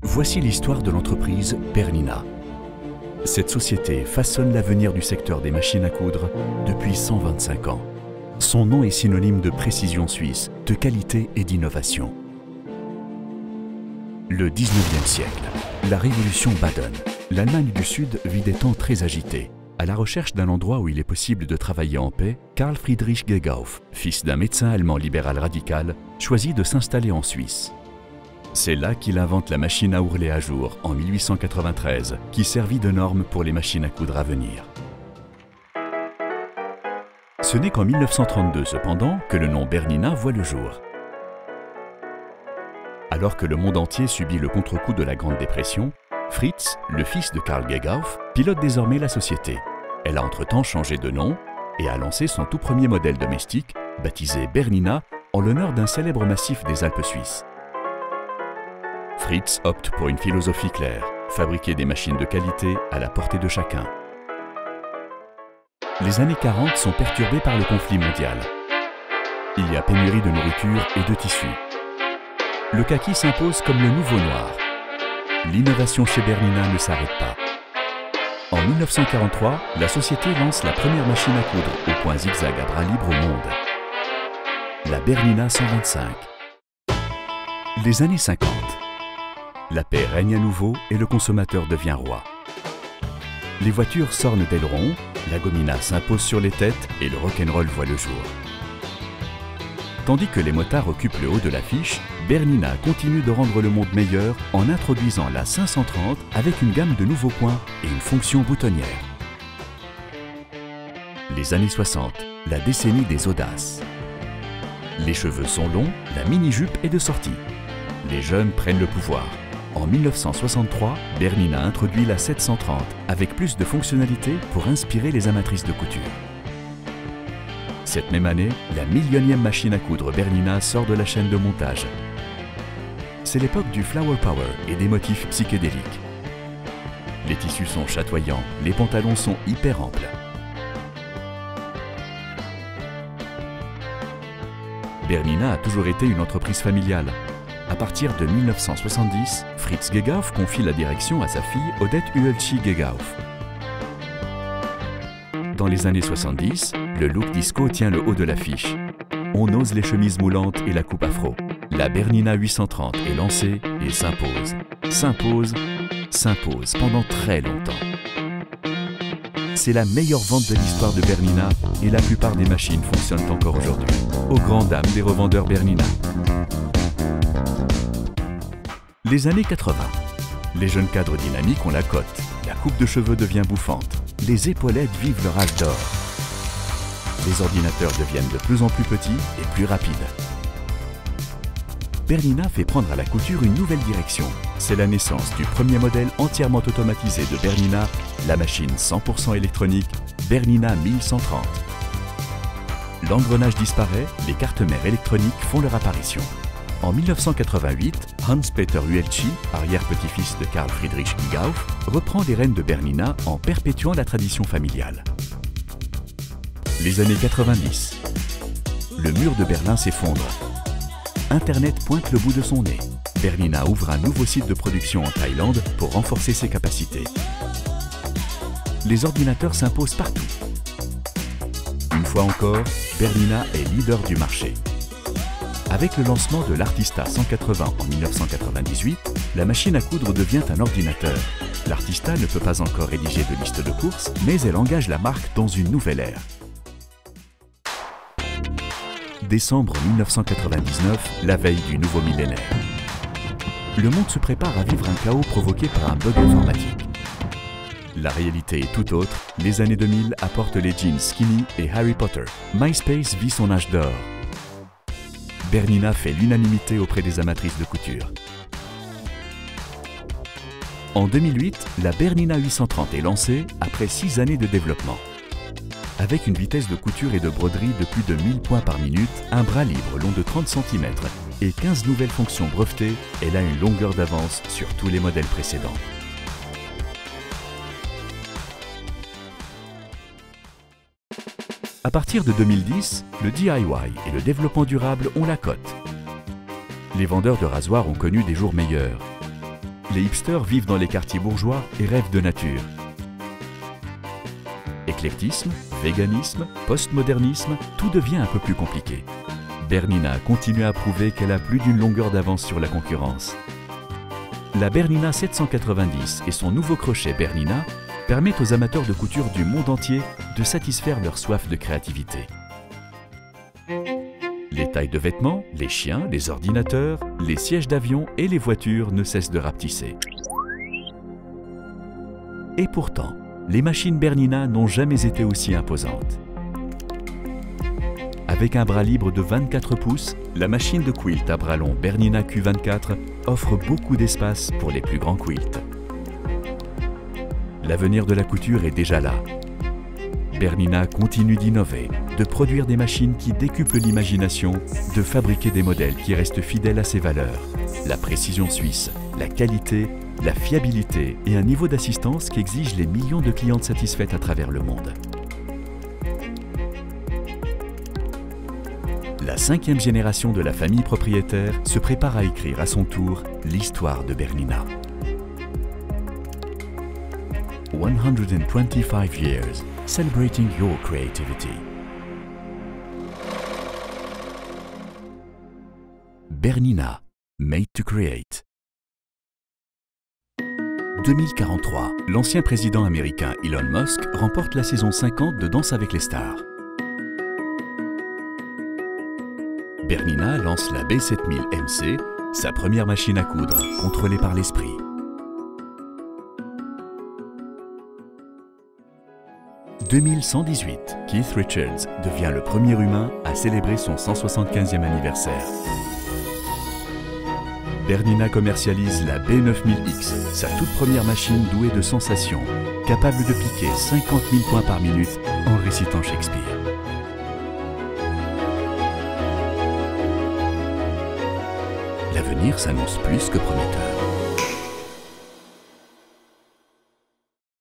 Voici l'histoire de l'entreprise Bernina. Cette société façonne l'avenir du secteur des machines à coudre depuis 125 ans. Son nom est synonyme de précision suisse, de qualité et d'innovation. Le 19e siècle, la révolution Baden. L'Allemagne du Sud vit des temps très agités. À la recherche d'un endroit où il est possible de travailler en paix, Karl Friedrich Gegauf, fils d'un médecin allemand libéral radical, choisit de s'installer en Suisse. C'est là qu'il invente la machine à ourler à jour en 1893, qui servit de norme pour les machines à coudre à venir. Ce n'est qu'en 1932 cependant que le nom Bernina voit le jour. Alors que le monde entier subit le contre-coup de la Grande Dépression, Fritz, le fils de Karl Gegauf, pilote désormais la société. Elle a entre-temps changé de nom et a lancé son tout premier modèle domestique, baptisé Bernina, en l'honneur d'un célèbre massif des Alpes suisses. Fritz opte pour une philosophie claire, fabriquer des machines de qualité à la portée de chacun. Les années 40 sont perturbées par le conflit mondial. Il y a pénurie de nourriture et de tissus. Le kaki s'impose comme le nouveau noir. L'innovation chez Bernina ne s'arrête pas. En 1943, la société lance la première machine à coudre au point zigzag à bras libres au monde. La Bernina 125. Les années 50. La paix règne à nouveau et le consommateur devient roi. Les voitures s'ornent d'ailerons, la gomina s'impose sur les têtes et le rock'n'roll voit le jour. Tandis que les motards occupent le haut de l'affiche, Bernina continue de rendre le monde meilleur en introduisant la 530 avec une gamme de nouveaux points et une fonction boutonnière. Les années 60, la décennie des audaces. Les cheveux sont longs, la mini-jupe est de sortie. Les jeunes prennent le pouvoir. En 1963, Bernina introduit la 730 avec plus de fonctionnalités pour inspirer les amatrices de couture. Cette même année, la millionième machine à coudre Bernina sort de la chaîne de montage. C'est l'époque du flower power et des motifs psychédéliques. Les tissus sont chatoyants, les pantalons sont hyper amples. Bernina a toujours été une entreprise familiale. À partir de 1970, Fritz Gegauf confie la direction à sa fille Odette Ueltschi Gegauf. Dans les années 70, le look disco tient le haut de l'affiche. On ose les chemises moulantes et la coupe afro. La Bernina 830 est lancée et s'impose. S'impose, s'impose pendant très longtemps. C'est la meilleure vente de l'histoire de Bernina et la plupart des machines fonctionnent encore aujourd'hui, aux grandes dames des revendeurs Bernina. Les années 80. Les jeunes cadres dynamiques ont la cote. La coupe de cheveux devient bouffante. Les épaulettes vivent leur âge d'or. Les ordinateurs deviennent de plus en plus petits et plus rapides. Bernina fait prendre à la couture une nouvelle direction. C'est la naissance du premier modèle entièrement automatisé de Bernina, la machine 100% électronique Bernina 1130. L'engrenage disparaît, les cartes-mères électroniques font leur apparition. En 1988, Hans-Peter Ueltschi, arrière-petit-fils de Karl Friedrich Gegauf, reprend les rênes de Bernina en perpétuant la tradition familiale. Les années 90. Le mur de Berlin s'effondre. Internet pointe le bout de son nez. Bernina ouvre un nouveau site de production en Thaïlande pour renforcer ses capacités. Les ordinateurs s'imposent partout. Une fois encore, Bernina est leader du marché. Avec le lancement de l'Artista 180 en 1998, la machine à coudre devient un ordinateur. L'Artista ne peut pas encore rédiger de liste de courses, mais elle engage la marque dans une nouvelle ère. Décembre 1999, la veille du nouveau millénaire. Le monde se prépare à vivre un chaos provoqué par un bug informatique. La réalité est tout autre, les années 2000 apportent les jeans skinny et Harry Potter. MySpace vit son âge d'or. Bernina fait l'unanimité auprès des amatrices de couture. En 2008, la Bernina 830 est lancée après 6 années de développement. Avec une vitesse de couture et de broderie de plus de 1000 points par minute, un bras libre long de 30 cm et 15 nouvelles fonctions brevetées, elle a une longueur d'avance sur tous les modèles précédents. À partir de 2010, le DIY et le développement durable ont la cote. Les vendeurs de rasoirs ont connu des jours meilleurs. les hipsters vivent dans les quartiers bourgeois et rêvent de nature. Éclectisme, véganisme, postmodernisme, tout devient un peu plus compliqué. Bernina continue à prouver qu'elle a plus d'une longueur d'avance sur la concurrence. La Bernina 790 et son nouveau crochet Bernina permettent aux amateurs de couture du monde entier de satisfaire leur soif de créativité. Les tailles de vêtements, les chiens, les ordinateurs, les sièges d'avion et les voitures ne cessent de rapetisser. Et pourtant, les machines Bernina n'ont jamais été aussi imposantes. Avec un bras libre de 24 pouces, la machine de quilt à bras long Bernina Q24 offre beaucoup d'espace pour les plus grands quilts. L'avenir de la couture est déjà là. Bernina continue d'innover, de produire des machines qui décuplent l'imagination, de fabriquer des modèles qui restent fidèles à ses valeurs, la précision suisse, la qualité, la fiabilité et un niveau d'assistance qui exige les millions de clientes satisfaites à travers le monde. La 5e génération de la famille propriétaire se prépare à écrire à son tour l'histoire de Bernina. 125 years, celebrating your creativity. Bernina, made to create. 2043, l'ancien président américain Elon Musk remporte la saison 50 de Danse avec les stars. Bernina lance la B7000MC, sa première machine à coudre, contrôlée par l'esprit. « 2118, Keith Richards devient le premier humain à célébrer son 175e anniversaire. Bernina commercialise la B9000X, sa toute première machine douée de sensations, capable de piquer 50 000 points par minute en récitant Shakespeare. L'avenir s'annonce plus que prometteur.